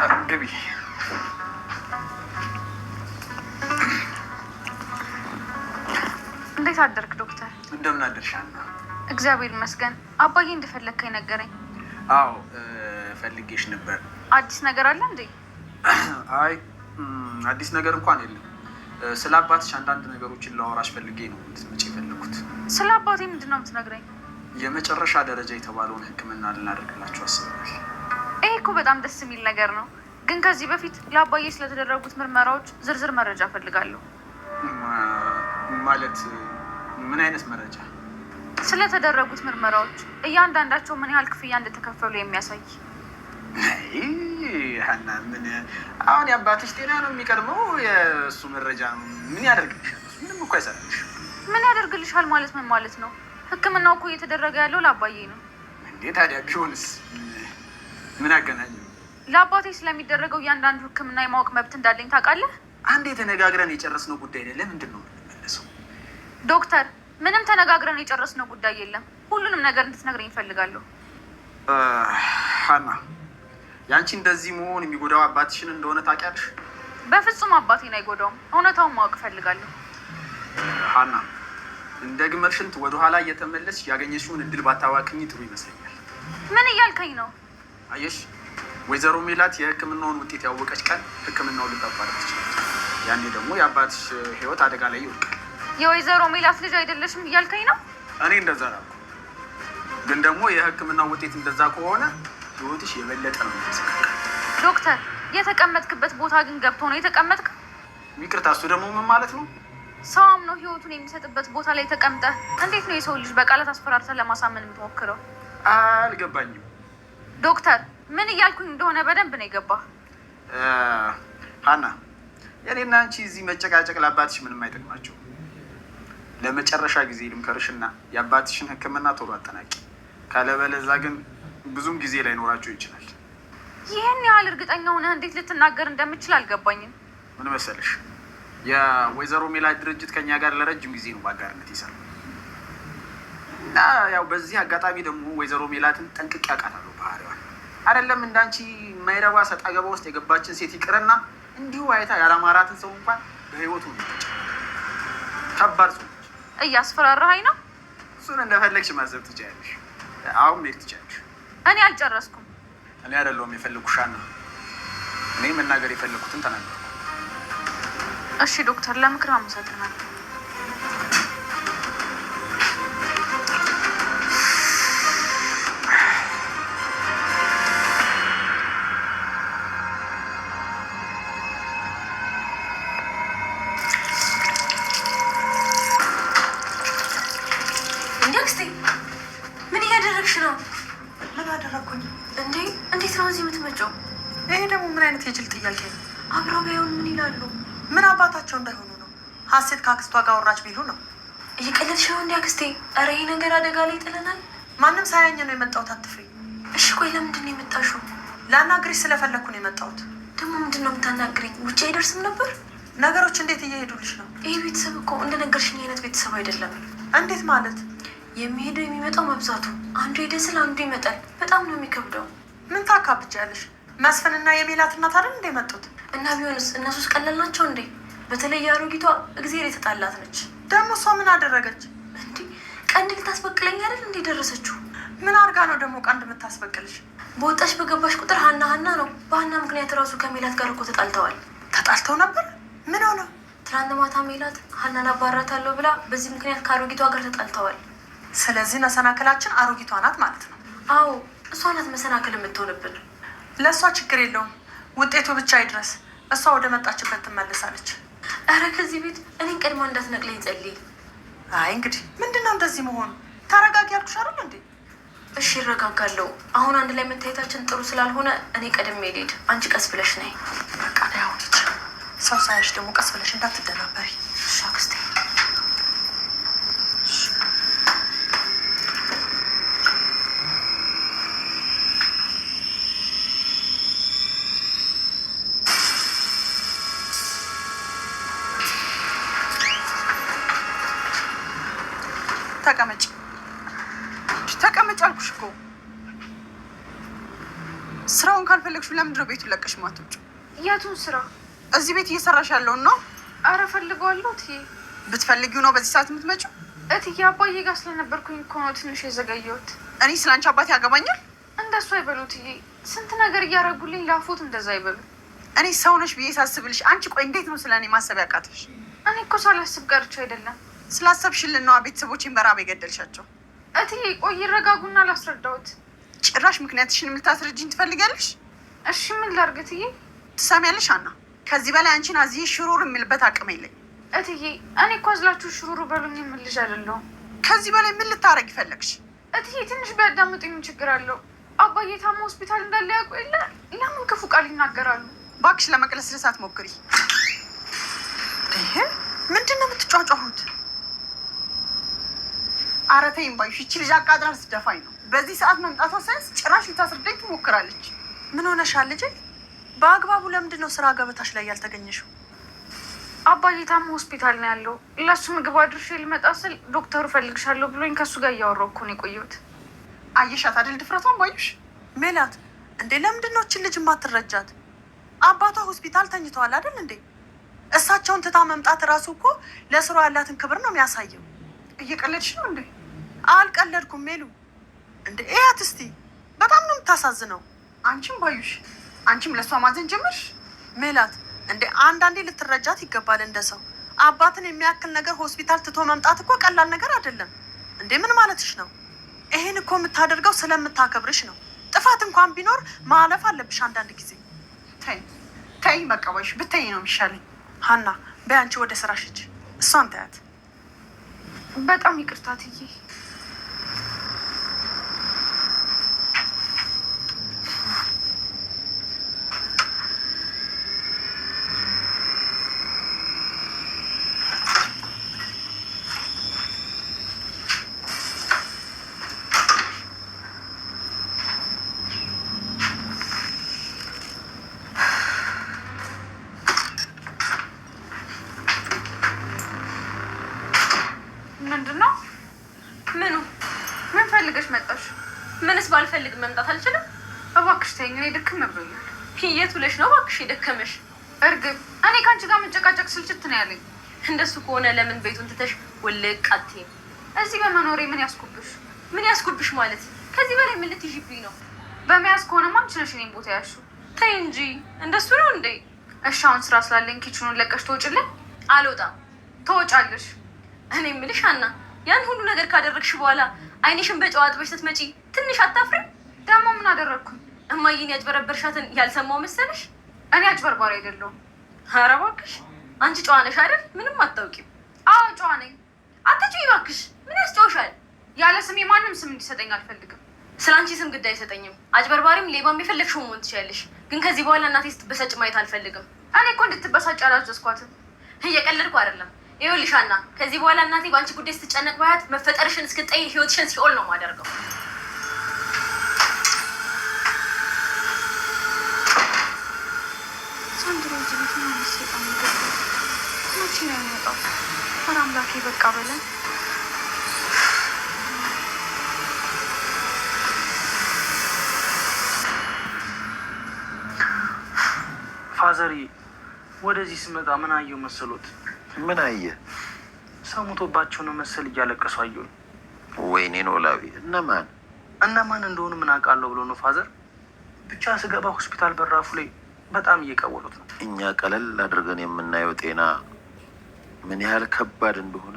ግቢ። እንዴት አደርክ ዶክተር? እንደምን አደርሽ? እግዚአብሔር ይመስገን። አባዬ እንደፈለግከኝ ነገረኝ። አዎ ፈልጌሽ ነበር። አዲስ ነገር አለ እንዴ? አይ አዲስ ነገር እንኳን የለም። ስለ አባትሽ አንዳንድ ነገሮችን ላወራሽ ፈልጌ ነው እንድትመጪ የፈለኩት። ስለ አባቴ ምንድን ነው የምትነግረኝ? የመጨረሻ ደረጃ የተባለውን ሕክምና ልናደርግላቸው አስበናል። ይሄ እኮ በጣም ደስ የሚል ነገር ነው። ግን ከዚህ በፊት ለአባዬ ስለተደረጉት ምርመራዎች ዝርዝር መረጃ ፈልጋለሁ። ማለት ምን አይነት መረጃ? ስለተደረጉት ምርመራዎች እያንዳንዳቸው ምን ያህል ክፍያ እንደተከፈሉ የሚያሳይ። ሀና ምን አሁን የአባትሽ ጤና ነው የሚቀድመው? የእሱ መረጃ ምን ያደርግልሻል? ምንም እኮ አይሰራልሽ። ምን ያደርግልሻል ማለት ምን ማለት ነው? ህክምናው እኮ እየተደረገ ያለው ለአባዬ ነው። እንዴ ታዲያ ቢሆንስ ምን አገናኘው? ለአባቴ ስለሚደረገው እያንዳንዱ ህክምና የማወቅ መብት እንዳለኝ ታውቃለህ? አንዴ ተነጋግረን የጨረስነው ጉዳይ ነው። ለምንድን ነው የምንመለሰው? ዶክተር ምንም ተነጋግረን የጨረስነው ጉዳይ የለም። ሁሉንም ነገር እንድትነግረኝ እፈልጋለሁ። ሀና ያንቺ እንደዚህ መሆን የሚጎዳው አባትሽን እንደሆነ ታውቂያለሽ? በፍጹም አባቴን አይጎዳውም። እውነታውን ማወቅ እፈልጋለሁ። ሀና እንደ ግመል ሽንት ወደኋላ እየተመለስሽ ያገኘሽውን እድል ባታዋክኝ ጥሩ ይመስለኛል። ምን እያልከኝ ነው? አየሽ ወይዘሮ ሜላት የህክምናውን ውጤት ያወቀች ቀን ህክምናውን ልታቋረጥ ትችላለች። ያኔ ደግሞ የአባትሽ ህይወት አደጋ ላይ ይወድቃል። የወይዘሮ ሜላት ልጅ አይደለሽም እያልከኝ ነው? እኔ እንደዛ ላልኩ፣ ግን ደግሞ የህክምናው ውጤት እንደዛ ከሆነ ህይወትሽ የበለጠ ነው የሚያሰቃቅ። ዶክተር የተቀመጥክበት ቦታ ግን ገብቶ ነው የተቀመጥክ? ይቅርታ፣ እሱ ደግሞ ምን ማለት ነው? ሰው አምኖ ህይወቱን የሚሰጥበት ቦታ ላይ ተቀምጠ እንዴት ነው የሰው ልጅ በቃላት አስፈራርተን ለማሳመን የምትሞክረው? አልገባኝም። ዶክተር ምን እያልኩኝ እንደሆነ በደንብ ነው የገባ። ሀና የኔና አንቺ እዚህ መጨቃጨቅ ለአባትሽ ምንም አይጠቅማቸው። ለመጨረሻ ጊዜ ልምከርሽና የአባትሽን ህክምና ቶሎ አጠናቂ። ካለበለዛ ግን ብዙም ጊዜ ላይኖራቸው ይችላል። ይህን ያህል እርግጠኛ ሆነህ እንዴት ልትናገር እንደምችል አልገባኝም። ምን መሰለሽ፣ የወይዘሮ ሜላት ድርጅት ከኛ ጋር ለረጅም ጊዜ ነው በአጋርነት ይሰራል እና ያው በዚህ አጋጣሚ ደግሞ ወይዘሮ ሜላትን ጠንቅቄ አውቃታለሁ። ባህሪዋን አይደለም እንዳንቺ የማይረባ ሰጣ ገባ ውስጥ የገባችን ሴት ይቅርና እንዲሁ አይታ ያላማራትን ሰው እንኳን በህይወቱ ነች። ከባድ ሰው ነች። እያስፈራራኸኝ ነው? እሱን እንደፈለግሽ ማዘብ ትችያለሽ። አሁን መሄድ ትችያለሽ። እኔ አልጨረስኩም። እኔ አይደለሁም የፈለኩሻና እኔ መናገር የፈለኩትን ተናገርኩ። እሺ ዶክተር፣ ለምክር አመሰግናለሁ። ምን እያደረግሽ ነው? ምን አደረግኩኝ እንዴ? እንዴት ነው እዚህ የምትመጪው? ይሄ ደግሞ ምን አይነት የጅል ጥያቄ ነው? አብረው ቢሆን ምን ይላሉ? ምን አባታቸው እንዳይሆኑ ነው? ሀሴት ከአክስቷ ጋር ወራች ቢሉ ነው? እየቀለድሽ ነው እንዲ አክስቴ? ኧረ ይሄ ነገር አደጋ ላይ ይጥለናል። ማንም ሳያኝ ነው የመጣሁት። አትፍሪ። እሺ ቆይ ለምንድን ነው የመጣሽው? ላናግርሽ ስለፈለግኩ ነው የመጣሁት። ደግሞ ምንድን ነው የምታናግረኝ? ውጭ አይደርስም ነበር? ነገሮች እንዴት እየሄዱልሽ ነው? ይህ ቤተሰብ እኮ እንደነገርሽኝ አይነት ቤተሰብ አይደለም። እንዴት ማለት? የሚሄደው የሚመጣው መብዛቱ፣ አንዱ ሄደ ስለ አንዱ ይመጣል። በጣም ነው የሚከብደው። ምን ታካብጃለሽ? መስፍንና የሜላት እናት አይደል እንደ መጡት? እና ቢሆንስ እነሱስ ቀለል ናቸው እንዴ? በተለይ አሮጊቷ እግዜር የተጣላት ነች። ደግሞ እሷ ምን አደረገች? እንዲህ ቀንድ ልታስበቅለኝ አይደል እንዴ ደረሰችው? ምን አርጋ ነው ደግሞ ቀንድ የምታስበቅልሽ? በወጣሽ በገባሽ ቁጥር ሀና ሀና ነው። በሀና ምክንያት ራሱ ከሜላት ጋር እኮ ተጣልተዋል። ተጣልተው ነበር? ምን ሆነው? ትናንት ማታ ሜላት ሀናን አባራታለሁ ብላ በዚህ ምክንያት ከአሮጊቷ ጋር ተጣልተዋል። ስለዚህ መሰናክላችን አሮጊቷ ናት ማለት ነው? አዎ እሷ ናት መሰናክል የምትሆንብን። ለእሷ ችግር የለውም፣ ውጤቱ ብቻ ይድረስ። እሷ ወደ መጣችበት ትመለሳለች። እረ ከዚህ ቤት እኔን ቀድማ እንዳትነቅለኝ ጸልይ። አይ እንግዲህ ምንድን ነው እንደዚህ መሆኑ? ተረጋጊ ያልኩሽ አይደል እንዴ? እሺ ይረጋጋለሁ። አሁን አንድ ላይ መታየታችን ጥሩ ስላልሆነ እኔ ቀድሜ ልሄድ፣ አንቺ ቀስ ብለሽ ነይ። በቃ ነው አሁን ሂጂ። ሰው ሳያሽ ደግሞ ቀስ ብለሽ እንዳትደናበሪ። እሺ አክስቴ። ተቀመጭ ተቀመጭ አልኩሽ እኮ። ስራውን ካልፈለግሽ ለምንድን ነው ቤቱን ለቀሽ ማትወጪው? የቱን ስራ? እዚህ ቤት እየሰራሽ ያለውን ነው? አረ ፈልገዋለሁ እትዬ። ብትፈልጊው ነው በዚህ ሰዓት የምትመጪው? እትዬ አባዬ ጋር ስለነበርኩኝ እኮ ነው ትንሽ የዘገየሁት። እኔ ስላንቺ አባቴ ያገባኛል? እንደሱ አይበሉ እትዬ። ስንት ነገር እያደረጉልኝ ላፎት እንደዛ አይበሉ። እኔ ሰው ነሽ ብዬ ሳስብልሽ አንቺ ቆይ እንዴት ነው ስለ እኔ ማሰብ ያቃተሽ? እኔ እኮ ሳላስብ ቀርቼ አይደለም። ስላሰብሽልን ነዋ ቤተሰቦቼን በራብ የገደልሻቸው። እትዬ ቆይ ይረጋጉና ላስረዳሁት። ጭራሽ ምክንያትሽን ልታስረጅኝ ትፈልጊያለሽ? እሺ ምን ላድርግ እትዬ? ትሰሚያለሽ አና፣ ከዚህ በላይ አንቺን አዚህ ሽሩር የሚልበት አቅም የለኝ። እትዬ እኔ እኮ አዝላችሁ ሽሩሩ በሉኝ የምል ልጅ አይደለሁም። ከዚህ በላይ ምን ልታረግ ይፈለግሽ? እትዬ ትንሽ ቢያዳምጡኝ ችግር አለው? አባዬ ታሞ ሆስፒታል እንዳለ ያውቁ የለ ለምን ክፉ ቃል ይናገራሉ? እባክሽ ለመቅለስለስ አትሞክሪ። ይሄ ምንድን ነው የምትጫጫሁት? ኧረ ተይኝ ባዩሽ፣ ይቺ ልጅ አቃጥራ ስትደፋኝ ነው። በዚህ ሰዓት መምጣቷ ሳይንስ ጭራሽ ልታስረዳኝ ትሞክራለች። ምን ሆነሻል ልጄ? በአግባቡ ለምንድን ነው ስራ ገበታሽ ላይ ያልተገኘሽው? አባዬ ታሞ ሆስፒታል ነው ያለው። ለሱ ምግብ አድርሼ ልመጣ ስል ዶክተሩ ፈልግሻለሁ ብሎኝ ከሱ ጋር እያወራሁ እኮ ነው የቆየሁት። አየሻት አይደል ድፍረቷን ባዩሽ? ሜላት እንዴ ለምንድን ነው እችን ልጅ የማትረጃት? አባቷ ሆስፒታል ተኝተዋል አይደል እንዴ? እሳቸውን ትታ መምጣት እራሱ እኮ ለስራ ያላትን ክብር ነው የሚያሳየው። እየቀለድሽ ነው እንዴ? አልቀለድኩም ሜሉ። እንዴ እያት እስቲ በጣም ነው የምታሳዝነው። አንቺም ባዩሽ፣ አንቺም ለእሷ ማዘን ጀመርሽ። ሜላት እንዴ አንዳንዴ ልትረጃት ይገባል እንደ ሰው። አባትን የሚያክል ነገር ሆስፒታል ትቶ መምጣት እኮ ቀላል ነገር አይደለም። እንዴ ምን ማለትሽ ነው? ይሄን እኮ የምታደርገው ስለምታከብርሽ ነው። ጥፋት እንኳን ቢኖር ማለፍ አለብሽ አንዳንድ ጊዜ። ተይ ተይ፣ በቃ ባዩሽ ብትይ ነው የሚሻለኝ። ሀና በይ አንቺ ወደ ስራሽ ሂጂ፣ እሷን ታያት። በጣም ይቅርታ እትዬ። ምንድን ነው? ምኑ? ምን ፈልገሽ መጣሽ? ምንስ ባልፈልግ መምጣት አልችልም? እባክሽ ተይኝ፣ እኔ ድክም ብሎኛል። የት ብለሽ ነው እባክሽ የደከመሽ? እርግብ፣ እኔ ከአንቺ ጋር መጨቃጨቅ ስልችት ነው ያለኝ። እንደሱ ከሆነ ለምን ቤቱን ትተሽ ውልቅ አትይም? እዚህ በመኖሬ ምን ያስኩብሽ? ምን ያስኩብሽ ማለት? ከዚህ በላይ ምን ልትይዥብኝ ነው? በመያዝ ከሆነማ አንቺ ነሽ እኔን ቦታ ያልሺው። ተይ እንጂ እንደሱ ነው እንዴ? እሺ አሁን ስራ ስላለኝ ኪችኑን ለቀሽ ትወጪልኝ? አልወጣም። ትወጫለሽ። እኔ የምልሽ ሀና፣ ያን ሁሉ ነገር ካደረግሽ በኋላ አይንሽን በጨው አጥበሽ ስትመጪ ትንሽ አታፍሪም? ደግሞ ምን አደረግኩኝ? እማዬን ያጭበረበርሻትን ያልሰማው መሰለሽ? እኔ አጭበርባሪ አይደለሁም። ኧረ እባክሽ አንቺ ጨዋ ነሽ አይደል? ምንም አታውቂም። አዎ ጨዋ ነኝ። አትጩይ እባክሽ። ምን ያስጨውሻል? ያለ ስሜ ማንም ስም እንዲሰጠኝ አልፈልግም። ስለ አንቺ ስም ግድ አይሰጠኝም። አጭበርባሪም ሌባም የፈለግሽው መሆን ትችያለሽ። ግን ከዚህ በኋላ እናቴ ስትበሳጭ ማየት አልፈልግም። እኔ እኮ እንድትበሳጭ አላዘዝኳትም። እየቀለድኩ አይደለም። ይኸውልሽ ሀና፣ ከዚህ በኋላ እናቴ በአንቺ ጉዳይ ስትጨነቅ ባያት መፈጠርሽን እስክጠይ ህይወትሽን ሲኦል ነው የማደርገው። ዘንድሮ እዚህ ቤት ምን አይነት ሰይጣን ይገባል? መቼ ነው የሚወጣው? ኧረ አምላኬ በቃ በለን። ፋዘሪ ወደዚህ ስመጣ ምን አየሁ መሰሎት? ምን አየ? ሰው ሞቶባቸው ነው መሰል እያለቀሱ አየሁ። ወይኔ ኖላዊ፣ እነማን እንደሆኑ ምን አውቃለሁ ብሎ ነው ፋዘር። ብቻ ስገባ ሆስፒታል በራፉ ላይ በጣም እየቀወጡት ነው። እኛ ቀለል አድርገን የምናየው ጤና ምን ያህል ከባድ እንደሆነ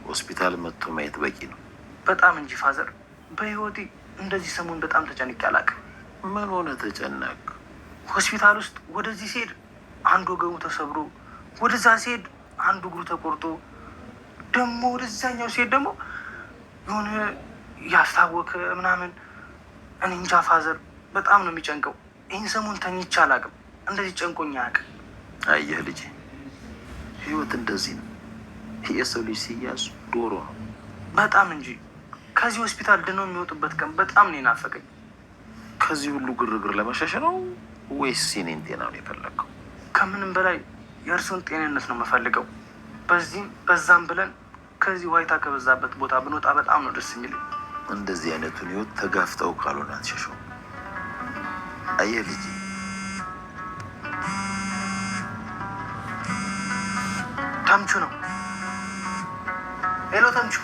ሆስፒታል መጥቶ ማየት በቂ ነው። በጣም እንጂ ፋዘር፣ በህይወቴ እንደዚህ ሰሞን በጣም ተጨንቄ አላውቅም። ምን ሆነ ተጨነቅ? ሆስፒታል ውስጥ ወደዚህ ሲሄድ አንድ ወገቡ ተሰብሮ፣ ወደዛ ሲሄድ አንዱ እግሩ ተቆርጦ፣ ደግሞ ወደዛኛው ሲሄድ ደግሞ የሆነ ያስታወከ ምናምን። እኔ እንጃ ፋዘር፣ በጣም ነው የሚጨንቀው። ይህን ሰሞን ተኝቼ አላውቅም። እንደዚህ ጨንቆኝ አያውቅም። አየህ ልጄ፣ ህይወት እንደዚህ ነው። የሰው ልጅ ሲያዝ ዶሮ ነው። በጣም እንጂ። ከዚህ ሆስፒታል ድነው የሚወጡበት ቀን በጣም ነው የናፈቀኝ። ከዚህ ሁሉ ግርግር ለመሸሽ ነው ወይስ የኔን ጤና ነው የፈለግከው? ከምንም በላይ የእርሱን ጤንነት ነው የምፈልገው። በዚህም በዛም ብለን ከዚህ ዋይታ ከበዛበት ቦታ ብንወጣ በጣም ነው ደስ የሚለኝ። እንደዚህ አይነቱን ህይወት ተጋፍጠው ካልሆነ አትሸሸው። አየህ ልጅ ተምቹ ነው። ሄሎ ተምቹ